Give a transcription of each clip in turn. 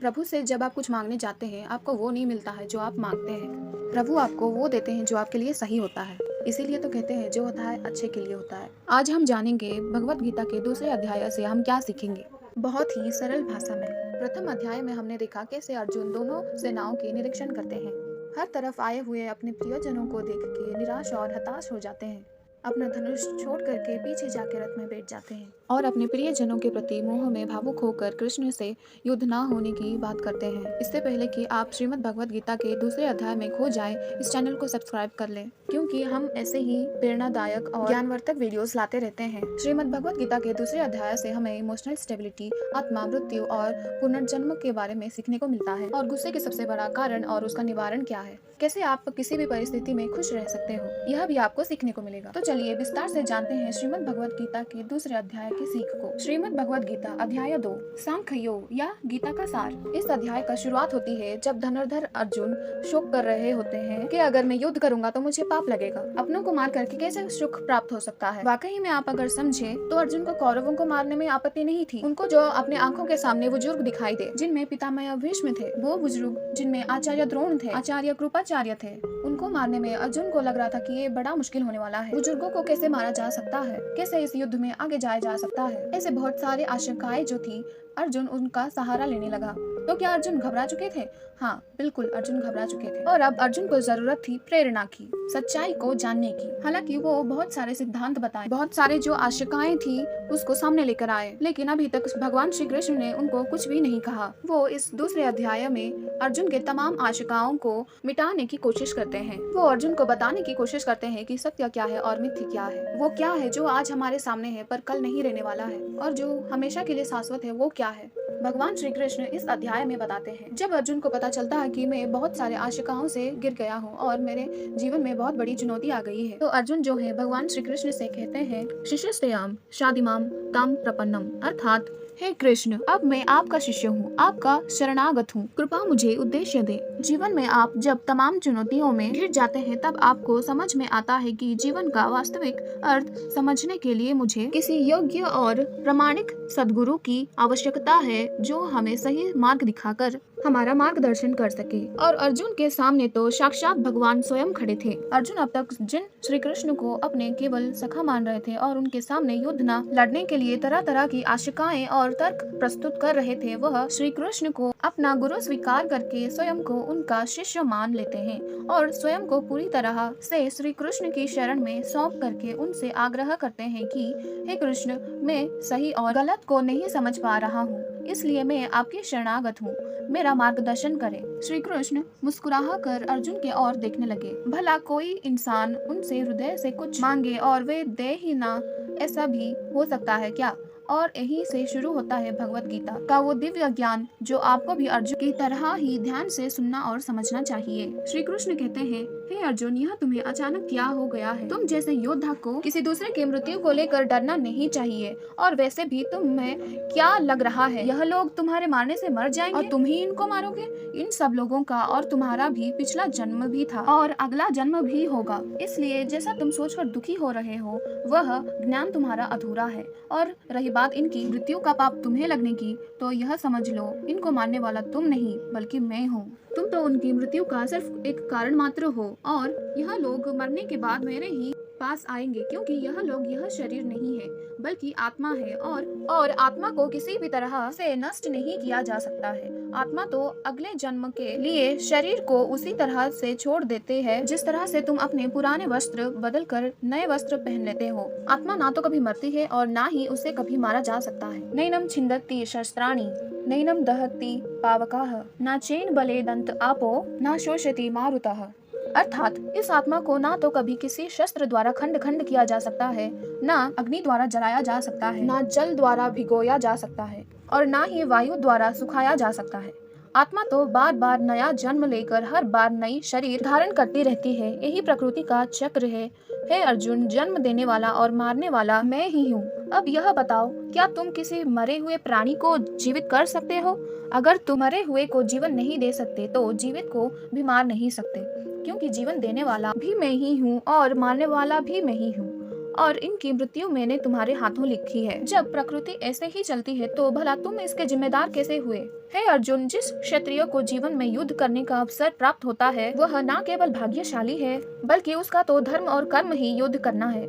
प्रभु से जब आप कुछ मांगने जाते हैं, आपको वो नहीं मिलता है जो आप मांगते हैं। प्रभु आपको वो देते हैं जो आपके लिए सही होता है। इसीलिए तो कहते हैं जो होता है अच्छे के लिए होता है। आज हम जानेंगे भगवत गीता के दूसरे अध्याय से हम क्या सीखेंगे। बहुत ही सरल भाषा में प्रथम अध्याय में हमने देखा कैसे अर्जुन दोनों सेनाओं के निरीक्षण करते हैं। हर तरफ आए हुए अपने प्रियजनों को देख के निराश और हताश हो जाते हैं। अपना धनुष छोड़ करके पीछे जाके रथ में बैठ जाते हैं और अपने प्रियजनों के प्रति मोह में भावुक होकर कृष्ण से युद्ध ना होने की बात करते हैं। इससे पहले कि आप श्रीमद् भगवत गीता के दूसरे अध्याय में खो जाएं, इस चैनल को सब्सक्राइब कर लें, क्योंकि हम ऐसे ही प्रेरणादायक और ज्ञानवर्धक वीडियोस लाते रहते हैं। श्रीमद् भगवत गीता के दूसरे अध्याय से हमें इमोशनल स्टेबिलिटी, आत्मा, मृत्यु और पुनर्जन्म के बारे में सीखने को मिलता है, और गुस्से के सबसे बड़ा कारण और उसका निवारण क्या है, कैसे आप किसी भी परिस्थिति में खुश रह सकते हो, यह भी आपको सीखने को मिलेगा। तो चलिए विस्तार से जानते हैं श्रीमद् भगवत गीता के दूसरे अध्याय की सीख को। श्रीमद् भगवत गीता अध्याय 2 सांख्य योग या गीता का सार। इस अध्याय का शुरुआत होती है जब धनुर्धर अर्जुन शोक कर रहे होते हैं कि अगर मैं युद्ध करूंगा तो मुझे पाप लगेगा। अपनों को मार करके कैसे सुख प्राप्त हो सकता है। वाकई में आप अगर समझे तो अर्जुन को कौरवों को मारने में आपत्ति नहीं थी। उनको जो अपने आंखों के सामने बुजुर्ग दिखाई दे, जिनमें पितामह भीष्म थे, वो बुजुर्ग जिनमें आचार्य द्रोण थे, आचार्य कृपाचार्य थे, उनको मारने में अर्जुन को लग रहा था कि ये बड़ा मुश्किल होने वाला है। बुजुर्गों को कैसे मारा जा सकता है, कैसे इस युद्ध में आगे जाया जा सकता है, ऐसे बहुत सारे आशंकाएं जो थी, अर्जुन उनका सहारा लेने लगा। तो क्या अर्जुन घबरा चुके थे? हाँ, बिल्कुल अर्जुन घबरा चुके थे, और अब अर्जुन को जरूरत थी प्रेरणा की, सच्चाई को जानने की। हालांकि वो बहुत सारे सिद्धांत बताए, बहुत सारे जो आशंकाएं थी उसको सामने लेकर आए, लेकिन अभी तक भगवान श्री कृष्ण ने उनको कुछ भी नहीं कहा। वो इस दूसरे अध्याय में अर्जुन के तमाम आशंकाओं को मिटाने की कोशिश करते हैं। वो अर्जुन को बताने की कोशिश करते हैं कि सत्य क्या है और मिथ्या क्या है। वो क्या है जो आज हमारे सामने है पर कल नहीं रहने वाला है, और जो हमेशा के लिए शाश्वत है वो क्या है, भगवान श्री कृष्ण इस अध्याय में बताते हैं। जब अर्जुन को पता चलता है कि मैं बहुत सारे आशंकाओं से गिर गया हूँ और मेरे जीवन में बहुत बड़ी चुनौती आ गई है, तो अर्जुन जो है भगवान श्री कृष्ण से कहते हैं, शिष्यस्तेयं शादिमाम ताम प्रपन्नम, अर्थात हे कृष्ण, अब मैं आपका शिष्य हूँ, आपका शरणागत हूँ, कृपा मुझे उद्देश्य दे। जीवन में आप जब तमाम चुनौतियों में घिर जाते हैं तब आपको समझ में आता है कि जीवन का वास्तविक अर्थ समझने के लिए मुझे किसी योग्य और प्रामाणिक सद्गुरु की आवश्यकता है जो हमें सही मार्ग दिखाकर हमारा मार्गदर्शन कर सके। और अर्जुन के सामने तो साक्षात भगवान स्वयं खड़े थे। अर्जुन अब तक जिन श्री कृष्ण को अपने केवल सखा मान रहे थे और उनके सामने युद्ध न लड़ने के लिए तरह तरह की आशंकाएं और तर्क प्रस्तुत कर रहे थे, वह श्री कृष्ण को अपना गुरु स्वीकार करके स्वयं को उनका शिष्य मान लेते हैं और स्वयं को पूरी तरह से श्री कृष्ण की शरण में सौंप करके उनसे आग्रह करते हैं कि हे कृष्ण, मैं सही और गलत को नहीं समझ पा रहा हूँ, इसलिए मैं आपके शरणागत हूँ, मेरा मार्गदर्शन करें। श्री कृष्ण मुस्कुराह कर अर्जुन के ओर देखने लगे। भला कोई इंसान उनसे हृदय से कुछ मांगे और वे दे ही ना, ऐसा भी हो सकता है क्या? और यहीं से शुरू होता है भगवत गीता का वो दिव्य ज्ञान जो आपको भी अर्जुन की तरह ही ध्यान से सुनना और समझना चाहिए। श्री कृष्ण कहते हैं, हे अर्जुन, यह तुम्हें अचानक क्या हो गया है? तुम जैसे योद्धा को किसी दूसरे की मृत्यु को लेकर डरना नहीं चाहिए, और वैसे भी तुम्हें क्या लग रहा है यह लोग तुम्हारे मारने से मर जाएंगे और तुम ही इनको मारोगे? इन सब लोगों का और तुम्हारा भी पिछला जन्म भी था और अगला जन्म भी होगा, इसलिए जैसा तुम सोचकर दुखी हो रहे हो वह ज्ञान तुम्हारा अधूरा है। और रही बात इनकी मृत्यु का पाप तुम्हें लगने की, तो यह समझ लो, इनको मारने वाला तुम नहीं बल्कि मैं हूँ। तुम तो उनकी मृत्यु का सिर्फ एक कारण मात्र हो, और यह लोग मरने के बाद मेरे ही पास आएंगे, क्योंकि यह लोग यह शरीर नहीं है बल्कि आत्मा है, और आत्मा को किसी भी तरह से नष्ट नहीं किया जा सकता है। आत्मा तो अगले जन्म के लिए शरीर को उसी तरह से छोड़ देते हैं जिस तरह से तुम अपने पुराने वस्त्र बदल कर नए वस्त्र पहन लेते हो। आत्मा ना तो कभी मरती है और ना ही उसे कभी मारा जा सकता है। नैनम छिन्दन्ति शस्त्राणि नैनम दहति पावकाः न चैन बले दंत आपो न शोषयति मारुतः। अर्थात इस आत्मा को ना तो कभी किसी शस्त्र द्वारा खंड खंड किया जा सकता है, ना अग्नि द्वारा जलाया जा सकता है, ना जल द्वारा भिगोया जा सकता है, और ना ही वायु द्वारा सुखाया जा सकता है। आत्मा तो बार बार नया जन्म लेकर हर बार नई शरीर धारण करती रहती है, यही प्रकृति का चक्र है। हे अर्जुन, जन्म देने वाला और मारने वाला मैं ही हूँ। अब यह बताओ, क्या तुम किसी मरे हुए प्राणी को जीवित कर सकते हो? अगर तुम मरे हुए को जीवन नहीं दे सकते तो जीवित को भी मार नहीं सकते, क्योंकि जीवन देने वाला भी मैं ही हूँ और मारने वाला भी मैं ही हूँ। और इनकी मृत्यु मैंने तुम्हारे हाथों लिखी है। जब प्रकृति ऐसे ही चलती है तो भला तुम इसके जिम्मेदार कैसे हुए? हे अर्जुन, जिस क्षत्रिय को जीवन में युद्ध करने का अवसर प्राप्त होता है वह न केवल भाग्यशाली है बल्कि उसका तो धर्म और कर्म ही युद्ध करना है।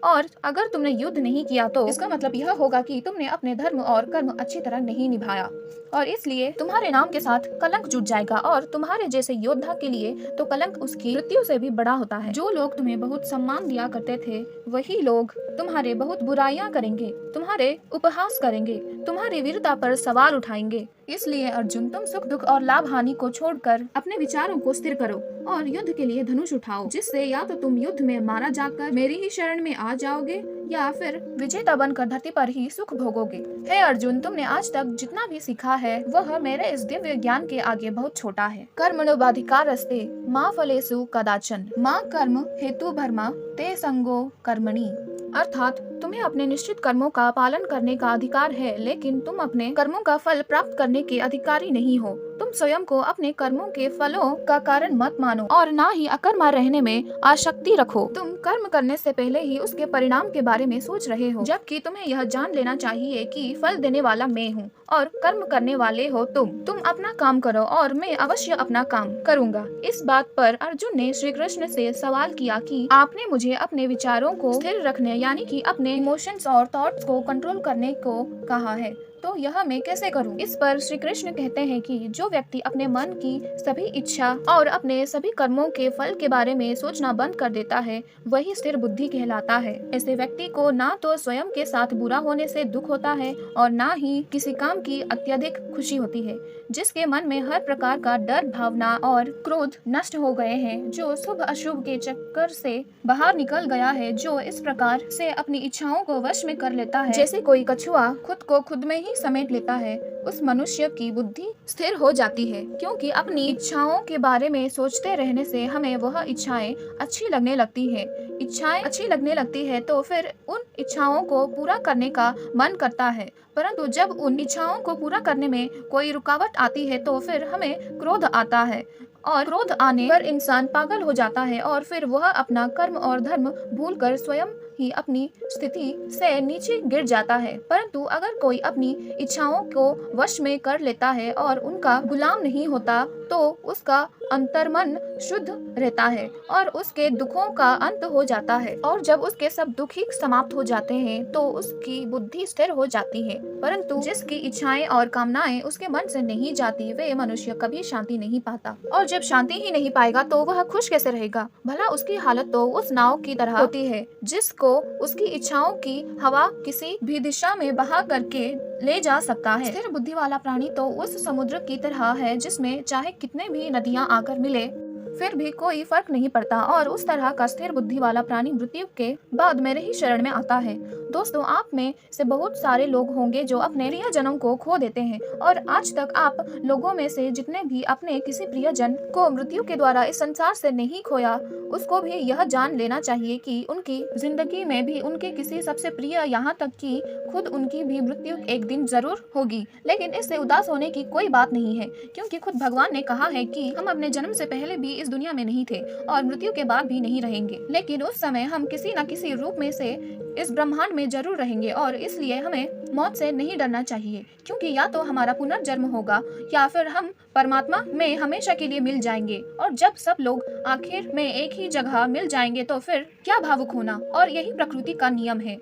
और अगर तुमने युद्ध नहीं किया तो इसका मतलब यह होगा कि तुमने अपने धर्म और कर्म अच्छी तरह नहीं निभाया और इसलिए तुम्हारे नाम के साथ कलंक जुट जाएगा और तुम्हारे जैसे योद्धा के लिए तो कलंक उसकी मृत्यु से भी बड़ा होता है। जो लोग तुम्हें बहुत सम्मान दिया करते थे वही लोग तुम्हारे बहुत बुराइयां करेंगे, तुम्हारे उपहास करेंगे, तुम्हारी वीरता पर सवाल उठाएंगे। इसलिए अर्जुन, तुम सुख दुख और लाभ हानि को छोड़कर अपने विचारों को स्थिर करो और युद्ध के लिए धनुष उठाओ, जिससे या तो तुम युद्ध में मारा जाकर मेरी ही शरण में आ जाओगे या फिर विजेता बनकर धरती पर ही सुख भोगोगे। हे अर्जुन, तुमने आज तक जितना भी सीखा है वह मेरे इस दिव्य ज्ञान के आगे बहुत छोटा है। कर्मणोऽधिकारस्ते मा फलेषु कदाचन मा कर्म हेतु भर्मा ते संगो कर्मणि। अर्थात तुम्हें अपने निश्चित कर्मों का पालन करने का अधिकार है, लेकिन तुम अपने कर्मों का फल प्राप्त करने के अधिकारी नहीं हो। तुम स्वयं को अपने कर्मों के फलों का कारण मत मानो और ना ही अकर्मा रहने में आसक्ति रखो। तुम कर्म करने से पहले ही उसके परिणाम के बारे में सोच रहे हो, जबकि तुम्हें यह जान लेना चाहिए कि फल देने वाला मैं हूँ और कर्म करने वाले हो तुम अपना काम करो और मैं अवश्य अपना काम करूँगा। इस बात पर अर्जुन ने श्री कृष्ण से सवाल किया कि आपने मुझे अपने विचारों को स्थिर रखने यानी कि अपने इमोशंस और थॉट्स को कंट्रोल करने को कहा है, तो यह मैं कैसे करूं? इस पर श्री कृष्ण कहते हैं कि जो व्यक्ति अपने मन की सभी इच्छा और अपने सभी कर्मों के फल के बारे में सोचना बंद कर देता है वही स्थिर बुद्धि कहलाता है। ऐसे व्यक्ति को ना तो स्वयं के साथ बुरा होने से दुख होता है और ना ही किसी काम की अत्यधिक खुशी होती है। जिसके मन में हर प्रकार का डर, भावना और क्रोध नष्ट हो गए हैं, जो शुभ अशुभ के चक्कर से बाहर निकल गया है, जो इस प्रकार से अपनी इच्छाओं को वश में कर लेता है जैसे कोई कछुआ खुद को खुद में ही समेट लेता है, उस मनुष्य की बुद्धि स्थिर हो जाती है। क्योंकि अपनी इच्छाओं के बारे में सोचते रहने से हमें वह इच्छाएं अच्छी लगने लगती है। इच्छाएं अच्छी लगने लगती है तो फिर उन इच्छाओं को पूरा करने का मन करता है, परंतु जब उन इच्छाओं को पूरा करने में कोई रुकावट आती है तो फिर हमें क्रोध आता है और क्रोध आने पर इंसान पागल हो जाता है और फिर वह अपना कर्म और धर्म भूलकर स्वयं ही अपनी स्थिति से नीचे गिर जाता है। परंतु अगर कोई अपनी इच्छाओं को वश में कर लेता है और उनका गुलाम नहीं होता तो उसका अंतर्मन शुद्ध रहता है और उसके दुखों का अंत हो जाता है और जब उसके सब दुख ही समाप्त हो जाते हैं तो उसकी बुद्धि स्थिर हो जाती है। परंतु जिसकी इच्छाएं और कामनाएं उसके मन से नहीं जाती वे मनुष्य कभी शांति नहीं पाता और जब शांति ही नहीं पाएगा तो वह खुश कैसे रहेगा? भला उसकी हालत तो उस नाव की तरह होती है जिसको उसकी इच्छाओं की हवा किसी भी दिशा में बहा करके ले जा सकता है। स्थिर बुद्धि वाला प्राणी तो उस समुद्र की तरह है जिसमें चाहे कितने भी नदियां आकर मिले फिर भी कोई फर्क नहीं पड़ता और उस तरह का स्थिर बुद्धि वाला प्राणी मृत्यु के बाद मेरे ही शरण में आता है। दोस्तों, आप में से बहुत सारे लोग होंगे जो अपने प्रियजनों को खो देते हैं और आज तक आप लोगों में से जितने भी अपने किसी प्रियजन को मृत्यु के द्वारा इस संसार से नहीं खोया उसको भी यह जान लेना चाहिए कि उनकी जिंदगी में भी उनके किसी सबसे प्रिय यहाँ तक कि खुद उनकी भी मृत्यु एक दिन जरूर होगी। लेकिन इससे उदास होने की कोई बात नहीं है, क्योंकि खुद भगवान ने कहा है कि हम अपने जन्म से पहले भी इस दुनिया में नहीं थे और मृत्यु के बाद भी नहीं रहेंगे, लेकिन उस समय हम किसी न किसी रूप में से इस ब्रह्मांड में जरूर रहेंगे और इसलिए हमें मौत से नहीं डरना चाहिए, क्योंकि या तो हमारा पुनर्जन्म होगा या फिर हम परमात्मा में हमेशा के लिए मिल जाएंगे। और जब सब लोग आखिर में एक ही जगह मिल जाएंगे तो फिर क्या भावुक होना। और यही प्रकृति का नियम है।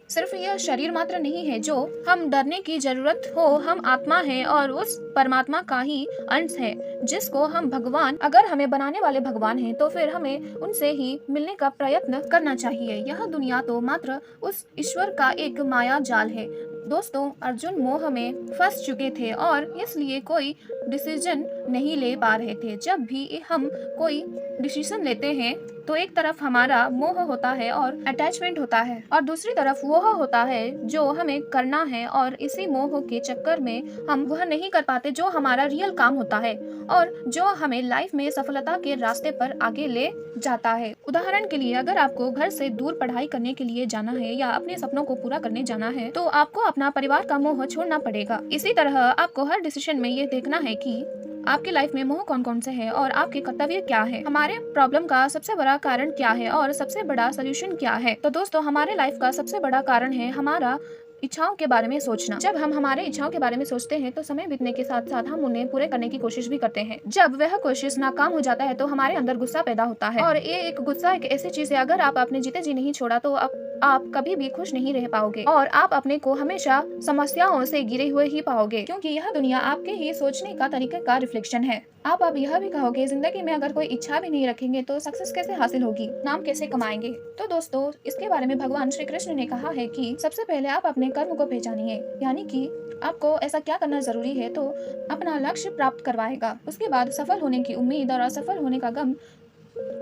सिर्फ यह शरीर मात्र नहीं है जो हम डरने की जरूरत हो, हम आत्मा है और उस परमात्मा का ही अंश है जिसको हम भगवान, अगर हमें बनाने वाले भगवान हैं तो फिर हमें उनसे ही मिलने का प्रयत्न करना चाहिए। यह दुनिया तो मात्र उस ईश्वर का एक माया जाल है। दोस्तों, अर्जुन मोह में फंस चुके थे और इसलिए कोई डिसीजन नहीं ले पा रहे थे। जब भी हम कोई डिसीजन लेते हैं तो एक तरफ हमारा मोह होता है और अटैचमेंट होता है और दूसरी तरफ वह होता है जो हमें करना है और इसी मोह के चक्कर में हम वह नहीं कर पाते जो हमारा रियल काम होता है और जो हमें लाइफ में सफलता के रास्ते पर आगे ले जाता है। उदाहरण के लिए, अगर आपको घर से दूर पढ़ाई करने के लिए जाना है या अपने सपनों को पूरा करने जाना है तो आपको अपना परिवार का मोह छोड़ना पड़ेगा। इसी तरह आपको हर डिसीजन में ये देखना है कि आपकी लाइफ में मोह कौन कौन से हैं और आपके कर्तव्य क्या है, हमारे प्रॉब्लम का सबसे बड़ा कारण क्या है और सबसे बड़ा सोल्यूशन क्या है। तो दोस्तों, हमारे लाइफ का सबसे बड़ा कारण है हमारा इच्छाओं के बारे में सोचना। जब हम हमारे इच्छाओं के बारे में सोचते हैं तो समय बीतने के साथ साथ हम उन्हें पूरे करने की कोशिश भी करते हैं। जब वह कोशिश नाकाम हो जाता है तो हमारे अंदर गुस्सा पैदा होता है, और ये एक गुस्सा एक ऐसी चीज है, अगर आप अपने जीते जी नहीं छोड़ा तो आप कभी भी खुश नहीं रह पाओगे और आप अपने को हमेशा समस्याओं से घिरे हुए ही पाओगे, क्योंकि यह दुनिया आपके ही सोचने का तरीके का रिफ्लेक्शन है। आप अब यह भी कहोगे, जिंदगी में अगर कोई इच्छा भी नहीं रखेंगे तो सक्सेस कैसे हासिल होगी, नाम कैसे कमाएंगे। तो दोस्तों, इसके बारे में भगवान श्री कृष्ण ने कहा है कि सबसे पहले आप अपने कर्म को पहचानिए, यानी कि आपको ऐसा क्या करना जरूरी है तो अपना लक्ष्य प्राप्त करवाएगा। उसके बाद सफल होने की उम्मीद और असफल होने का गम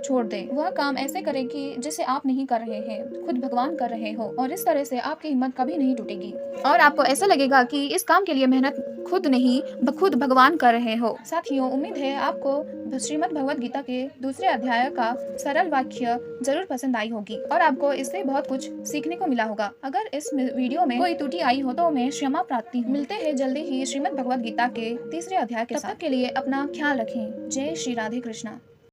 छोड़ दे। वह काम ऐसे करे कि जिसे आप नहीं कर रहे हैं, खुद भगवान कर रहे हो, और इस तरह से आपकी हिम्मत कभी नहीं टूटेगी और आपको ऐसा लगेगा कि इस काम के लिए मेहनत खुद नहीं खुद भगवान कर रहे हो। साथियों, उम्मीद है आपको श्रीमद् भगवद गीता के दूसरे अध्याय का सरल वाक्य जरूर पसंद आई होगी और आपको इससे बहुत कुछ सीखने को मिला होगा। अगर इस वीडियो में कोई त्रुटि आई हो तो मैं क्षमा प्रार्थी हूँ। मिलते हैं जल्दी ही श्रीमद् भगवद गीता के तीसरे अध्याय के साथ। तब तक के लिए अपना ख्याल रखें। जय श्री राधे कृष्णा।